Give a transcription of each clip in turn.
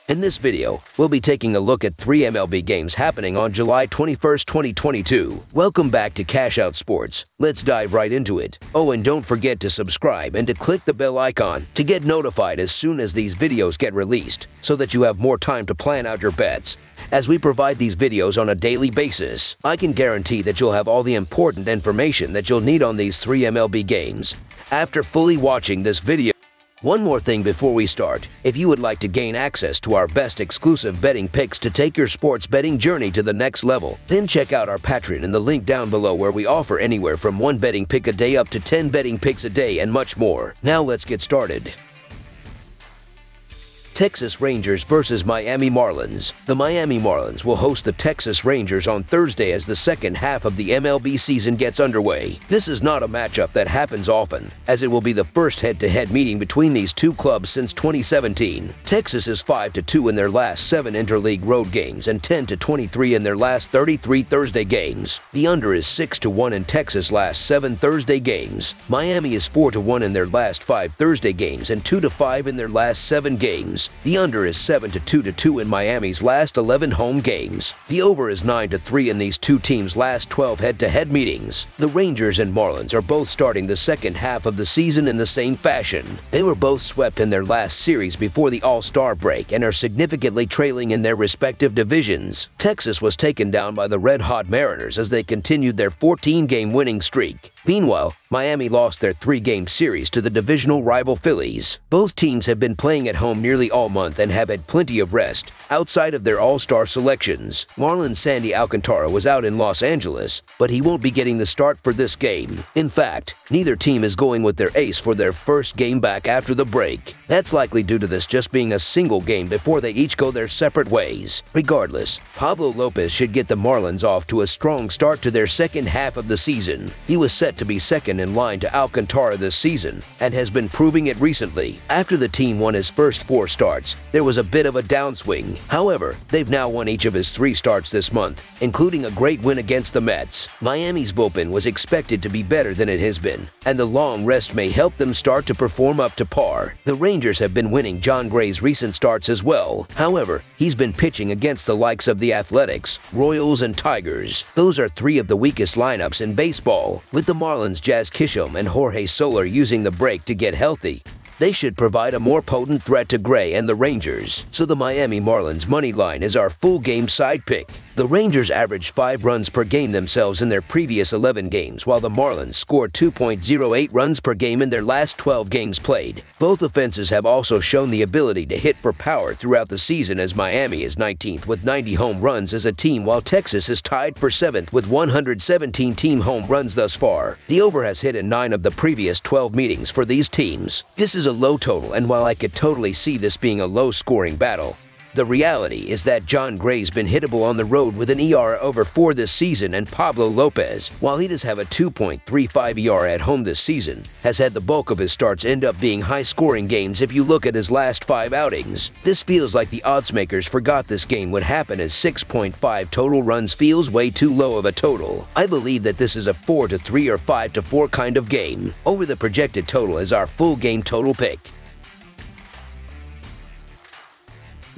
In this video, we'll be taking a look at 3 MLB games happening on July 21st, 2022. Welcome back to Cash Out Sports. Let's dive right into it. Oh, and don't forget to subscribe and to click the bell icon to get notified as soon as these videos get released, so that you have more time to plan out your bets. As we provide these videos on a daily basis, I can guarantee that you'll have all the important information that you'll need on these 3 MLB games after fully watching this video. One more thing before we start. If you would like to gain access to our best exclusive betting picks to take your sports betting journey to the next level, then check out our Patreon in the link down below, where we offer anywhere from 1 betting pick a day up to 10 betting picks a day and much more. Now let's get started. Texas Rangers versus Miami Marlins. The Miami Marlins will host the Texas Rangers on Thursday as the second half of the MLB season gets underway. This is not a matchup that happens often, as it will be the first head-to-head meeting between these two clubs since 2017. Texas is 5-2 in their last 7 interleague road games and 10-23 in their last 33 Thursday games. The under is 6-1 in Texas' last 7 Thursday games. Miami is 4-1 in their last 5 Thursday games and 2-5 in their last 7 games. The under is 7-2 in Miami's last 11 home games. The over is 9-3 in these two teams' last 12 head-to-head meetings. The Rangers and Marlins are both starting the second half of the season in the same fashion. They were both swept in their last series before the All-Star break and are significantly trailing in their respective divisions. Texas was taken down by the red-hot Mariners as they continued their 14-game winning streak. Meanwhile, Miami lost their 3-game series to the divisional rival Phillies. Both teams have been playing at home nearly all month and have had plenty of rest outside of their all-star selections. Marlins' Sandy Alcantara was out in Los Angeles, but he won't be getting the start for this game. In fact, neither team is going with their ace for their first game back after the break. That's likely due to this just being a single game before they each go their separate ways. Regardless, Pablo Lopez should get the Marlins off to a strong start to their second half of the season. He was set to be second in line to Alcantara this season and has been proving it recently. After the team won his first 4 starts, there was a bit of a downswing. However, they've now won each of his 3 starts this month, including a great win against the Mets. Miami's bullpen was expected to be better than it has been, and the long rest may help them start to perform up to par. The Rangers have been winning Jon Gray's recent starts as well. However, he's been pitching against the likes of the Athletics, Royals, and Tigers. Those are 3 of the weakest lineups in baseball. With the Marlins' Jazz Chisholm and Jorge Soler using the break to get healthy, they should provide a more potent threat to Gray and the Rangers. So the Miami Marlins money line is our full game side pick. The Rangers averaged 5 runs per game themselves in their previous 11 games, while the Marlins scored 2.08 runs per game in their last 12 games played. Both offenses have also shown the ability to hit for power throughout the season, as Miami is 19th with 90 home runs as a team, while Texas is tied for 7th with 117 team home runs thus far. The over has hit in 9 of the previous 12 meetings for these teams. This is a low total, and while I could totally see this being a low-scoring battle, the reality is that Jon Gray's been hittable on the road with an ERA over 4 this season, and Pablo Lopez, while he does have a 2.35 ERA at home this season, has had the bulk of his starts end up being high-scoring games if you look at his last 5 outings. This feels like the odds makers forgot this game would happen, as 6.5 total runs feels way too low of a total. I believe that this is a 4-3 or 5-4 kind of game. Over the projected total is our full game total pick.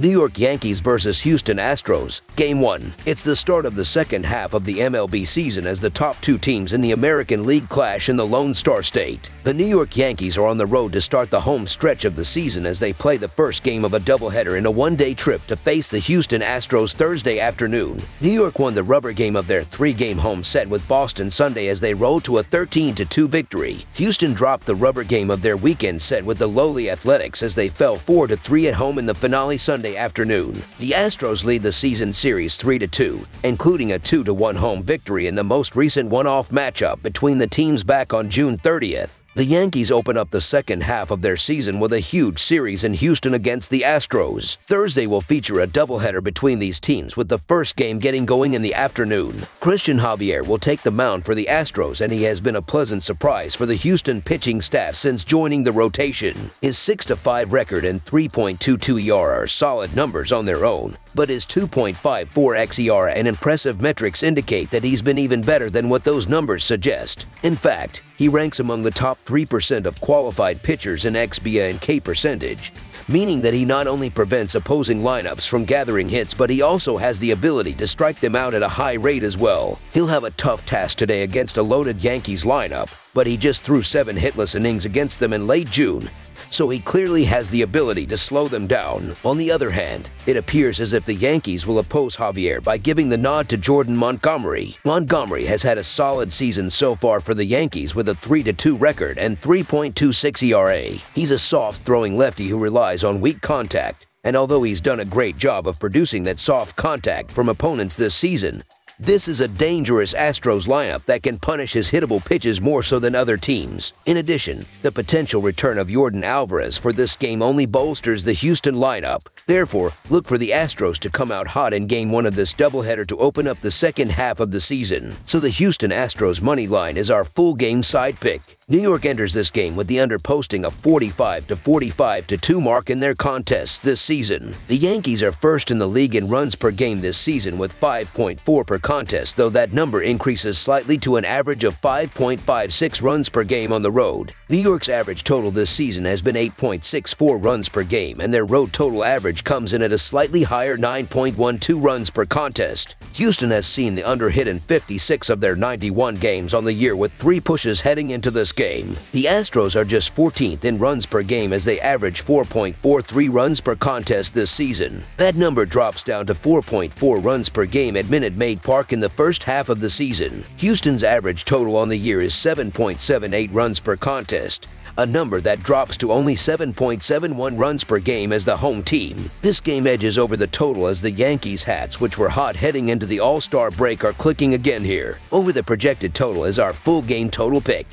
New York Yankees versus Houston Astros, Game 1. It's the start of the second half of the MLB season as the top 2 teams in the American League clash in the Lone Star State. The New York Yankees are on the road to start the home stretch of the season as they play the first game of a doubleheader in a 1-day trip to face the Houston Astros Thursday afternoon. New York won the rubber game of their 3-game home set with Boston Sunday as they rolled to a 13-2 victory. Houston dropped the rubber game of their weekend set with the lowly Athletics as they fell 4-3 at home in the finale Sunday afternoon. The Astros lead the season series 3-2, including a 2-1 home victory in the most recent one-off matchup between the teams back on June 30th. The Yankees open up the second half of their season with a huge series in Houston against the Astros. Thursday will feature a doubleheader between these teams, with the first game getting going in the afternoon. Christian Javier will take the mound for the Astros, and he has been a pleasant surprise for the Houston pitching staff since joining the rotation. His 6-5 record and 3.22 ERA are solid numbers on their own, but his 2.54 xERA and impressive metrics indicate that he's been even better than what those numbers suggest. In fact, he ranks among the top 3% of qualified pitchers in xBA and K percentage. meaning that he not only prevents opposing lineups from gathering hits, but he also has the ability to strike them out at a high rate as well. He'll have a tough task today against a loaded Yankees lineup, but he just threw 7 hitless innings against them in late June, so he clearly has the ability to slow them down. On the other hand, it appears as if the Yankees will oppose Javier by giving the nod to Jordan Montgomery. Montgomery has had a solid season so far for the Yankees with a 3-2 record and 3.26 ERA. He's a soft-throwing lefty who relies on weak contact, and although he's done a great job of producing that soft contact from opponents this season, this is a dangerous Astros lineup that can punish his hittable pitches more so than other teams. In addition, the potential return of Yordan Alvarez for this game only bolsters the Houston lineup. Therefore, look for the Astros to come out hot in Game 1 of this doubleheader to open up the second half of the season. So the Houston Astros money line is our full game side pick. New York enters this game with the under posting a 45 to 45-2 mark in their contests this season. The Yankees are first in the league in runs per game this season with 5.4 per contest, though that number increases slightly to an average of 5.56 runs per game on the road. New York's average total this season has been 8.64 runs per game, and their road total average comes in at a slightly higher 9.12 runs per contest. Houston has seen the under hit in 56 of their 91 games on the year with 3 pushes heading into this game. The Astros are just 14th in runs per game as they average 4.43 runs per contest this season. That number drops down to 4.4 runs per game at Minute Maid Park in the first half of the season. Houston's average total on the year is 7.78 runs per contest, a number that drops to only 7.71 runs per game as the home team. This game edges over the total as the Yankees hats, which were hot heading into the All-Star break, are clicking again here. Over the projected total is our full game total pick.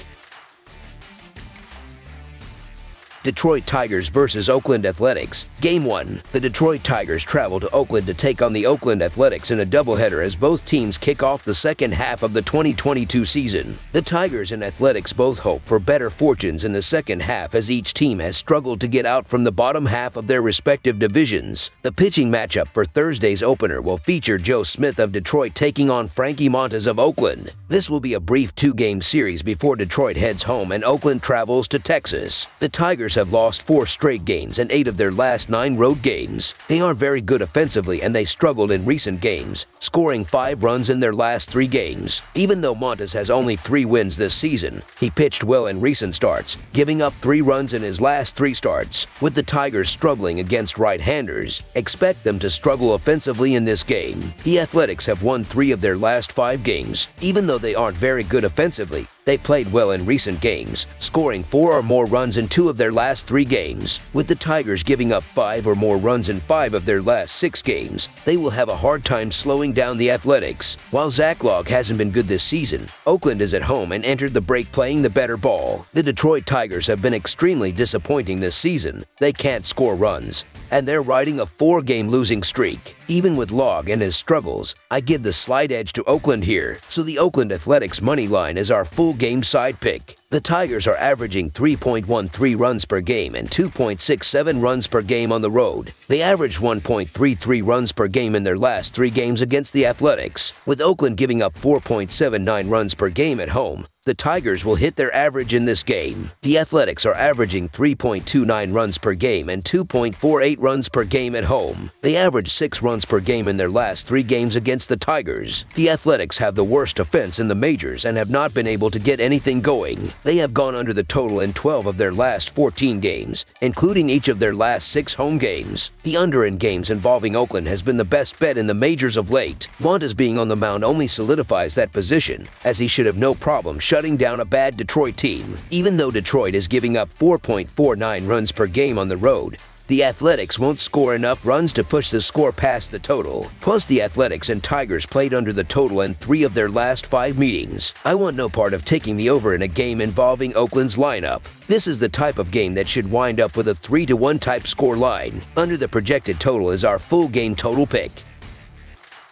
Detroit Tigers versus Oakland Athletics. Game 1. The Detroit Tigers travel to Oakland to take on the Oakland Athletics in a doubleheader as both teams kick off the second half of the 2022 season. The Tigers and Athletics both hope for better fortunes in the second half as each team has struggled to get out from the bottom half of their respective divisions. The pitching matchup for Thursday's opener will feature Joe Smith of Detroit taking on Frankie Montas of Oakland. This will be a brief 2-game series before Detroit heads home and Oakland travels to Texas. The Tigers have lost 4 straight games and 8 of their last 9 road games. They are very good offensively and they struggled in recent games, scoring 5 runs in their last 3 games. Even though Montas has only 3 wins this season, he pitched well in recent starts, giving up 3 runs in his last 3 starts. With the Tigers struggling against right-handers, expect them to struggle offensively in this game. The Athletics have won 3 of their last 5 games. Even though they aren't very good offensively, they played well in recent games, scoring 4 or more runs in 2 of their last 3 games. With the Tigers giving up 5 or more runs in 5 of their last 6 games, they will have a hard time slowing down the Athletics. While Zach Logg hasn't been good this season, Oakland is at home and entered the break playing the better ball. The Detroit Tigers have been extremely disappointing this season. They can't score runs, and they're riding a 4-game losing streak. Even with Logg and his struggles, I give the slight edge to Oakland here, so the Oakland Athletics money line is our full game side pick. The Tigers are averaging 3.13 runs per game and 2.67 runs per game on the road. They averaged 1.33 runs per game in their last 3 games against the Athletics. With Oakland giving up 4.79 runs per game at home, the Tigers will hit their average in this game. The Athletics are averaging 3.29 runs per game and 2.48 runs per game at home. They average 6 runs per game in their last 3 games against the Tigers. The Athletics have the worst offense in the majors and have not been able to get anything going. They have gone under the total in 12 of their last 14 games, including each of their last 6 home games. The under in games involving Oakland has been the best bet in the majors of late. Montas being on the mound only solidifies that position, as he should have no problem shutting down a bad Detroit team. Even though Detroit is giving up 4.49 runs per game on the road, the Athletics won't score enough runs to push the score past the total. Plus, the Athletics and Tigers played under the total in 3 of their last 5 meetings. I want no part of taking the over in a game involving Oakland's lineup. This is the type of game that should wind up with a 3-1 type score line. Under the projected total is our full game total pick.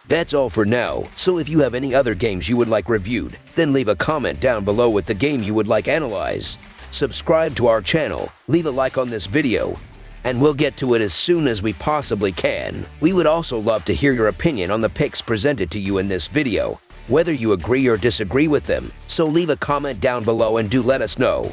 That's all for now, so if you have any other games you would like reviewed, then leave a comment down below with the game you would like analyzed. Subscribe to our channel, leave a like on this video, and we'll get to it as soon as we possibly can. We would also love to hear your opinion on the picks presented to you in this video, whether you agree or disagree with them, so leave a comment down below and do let us know.